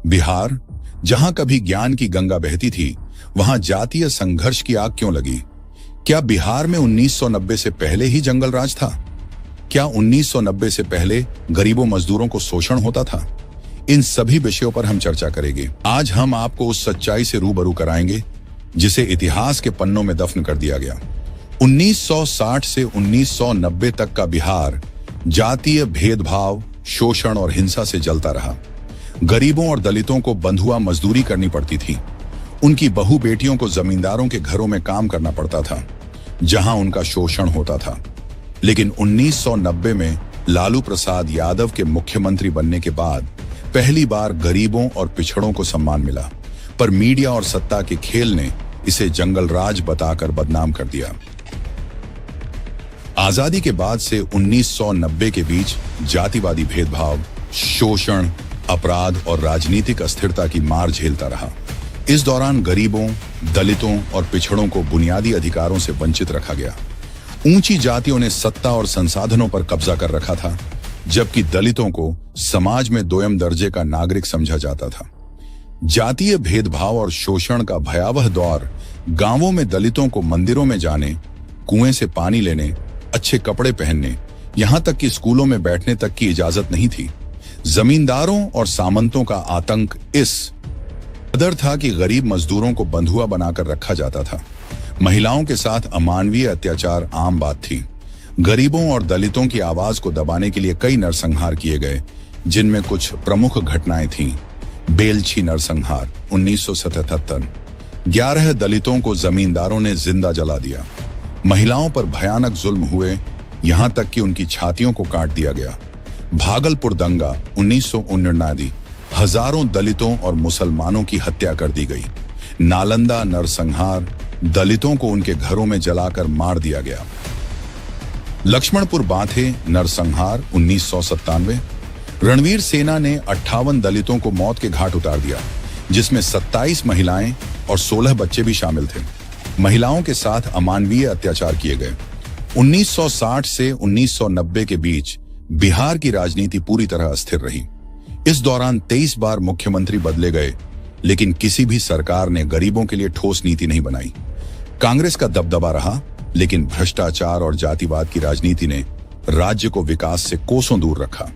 बिहार, जहां कभी ज्ञान की गंगा बहती थी, वहां जातीय संघर्ष की आग क्यों लगी? क्या बिहार में 1990 से पहले ही जंगल राज था? क्या 1990 से पहले गरीबों मजदूरों को शोषण होता था? इन सभी विषयों पर हम चर्चा करेंगे। आज हम आपको उस सच्चाई से रूबरू कराएंगे जिसे इतिहास के पन्नों में दफन कर दिया गया। 1960 से 1990 तक का बिहार जातीय भेदभाव, शोषण और हिंसा से जलता रहा। गरीबों और दलितों को बंधुआ मजदूरी करनी पड़ती थी। उनकी बहू बेटियों को जमींदारों के घरों में काम करना पड़ता था, जहां उनका शोषण होता था। लेकिन 1990 में लालू प्रसाद यादव के मुख्यमंत्री बनने के बाद पहली बार गरीबों और पिछड़ों को सम्मान मिला, पर मीडिया और सत्ता के खेल ने इसे जंगल राज बताकर बदनाम कर दिया। आजादी के बाद से 1990 के बीच जातिवादी भेदभाव, शोषण, अपराध और राजनीतिक अस्थिरता की मार झेलता रहा। इस दौरान गरीबों, दलितों और पिछड़ों को बुनियादी अधिकारों से वंचित रखा गया। ऊंची जातियों ने सत्ता और संसाधनों पर कब्जा कर रखा था, जबकि दलितों को समाज में दोयम दर्जे का नागरिक समझा जाता था। जातीय भेदभाव और शोषण का भयावह दौर गांवों में दलितों को मंदिरों में जाने, कुएं से पानी लेने, अच्छे कपड़े पहनने, यहां तक कि स्कूलों में बैठने तक की इजाजत नहीं थी। जमींदारों और सामंतों का आतंक इस कदर था कि गरीब मजदूरों को बंधुआ बनाकर रखा जाता था। महिलाओं के साथ अमानवीय अत्याचार आम बात थी। गरीबों और दलितों की आवाज को दबाने के लिए कई नरसंहार किए गए, जिनमें कुछ प्रमुख घटनाएं थीं। बेलछी नरसंहार 1977, 11 दलितों को जमींदारों ने जिंदा जला दिया। महिलाओं पर भयानक जुल्म हुए, यहां तक कि उनकी छातियों को काट दिया गया। भागलपुर दंगा 1999, हजारों दलितों और मुसलमानों की हत्या कर दी गई। नालंदा नरसंहार, दलितों को उनके घरों में जलाकर मार दिया गया। लक्ष्मणपुर बांथे नरसंहार 1997, रणवीर सेना ने 58 दलितों को मौत के घाट उतार दिया, जिसमें 27 महिलाएं और 16 बच्चे भी शामिल थे। महिलाओं के साथ अमानवीय अत्याचार किए गए। 1960 से 1990 के बीच बिहार की राजनीति पूरी तरह अस्थिर रही। इस दौरान 23 बार मुख्यमंत्री बदले गए, लेकिन किसी भी सरकार ने गरीबों के लिए ठोस नीति नहीं बनाई। कांग्रेस का दबदबा रहा, लेकिन भ्रष्टाचार और जातिवाद की राजनीति ने राज्य को विकास से कोसों दूर रखा।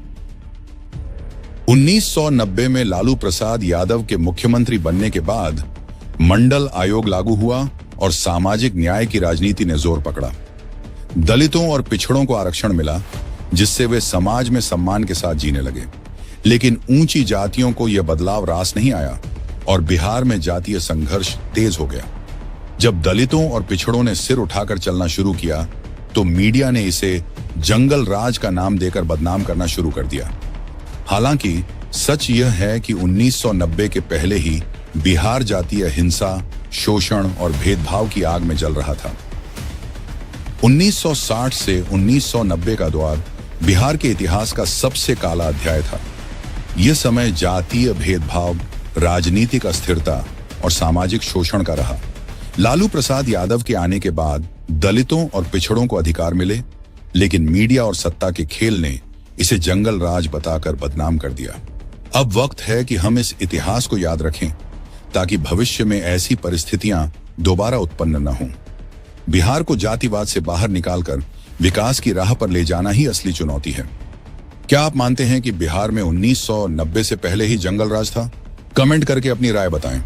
1990 में लालू प्रसाद यादव के मुख्यमंत्री बनने के बाद मंडल आयोग लागू हुआ और सामाजिक न्याय की राजनीति ने जोर पकड़ा। दलितों और पिछड़ों को आरक्षण मिला, जिससे वे समाज में सम्मान के साथ जीने लगे। लेकिन ऊंची जातियों को यह बदलाव रास नहीं आया और बिहार में जातीय संघर्ष तेज हो गया। जब दलितों और पिछड़ों ने सिर उठाकर चलना शुरू किया, तो मीडिया ने इसे जंगल राज का नाम देकर बदनाम करना शुरू कर दिया। हालांकि सच यह है कि 1990 के पहले ही बिहार जातीय हिंसा, शोषण और भेदभाव की आग में जल रहा था। 1960 से 1990 का दौर बिहार के इतिहास का सबसे काला अध्याय था। यह समय जातीय भेदभाव, राजनीतिक अस्थिरता और सामाजिक शोषण का रहा। लालू प्रसाद यादव के आने के बाद दलितों और पिछड़ों को अधिकार मिले, लेकिन मीडिया और सत्ता के खेल ने इसे जंगल राज बताकर बदनाम कर दिया। अब वक्त है कि हम इस इतिहास को याद रखें, ताकि भविष्य में ऐसी परिस्थितियां दोबारा उत्पन्न न हों। बिहार को जातिवाद से बाहर निकालकर विकास की राह पर ले जाना ही असली चुनौती है। क्या आप मानते हैं कि बिहार में 1990 से पहले ही जंगल राज था? कमेंट करके अपनी राय बताएं।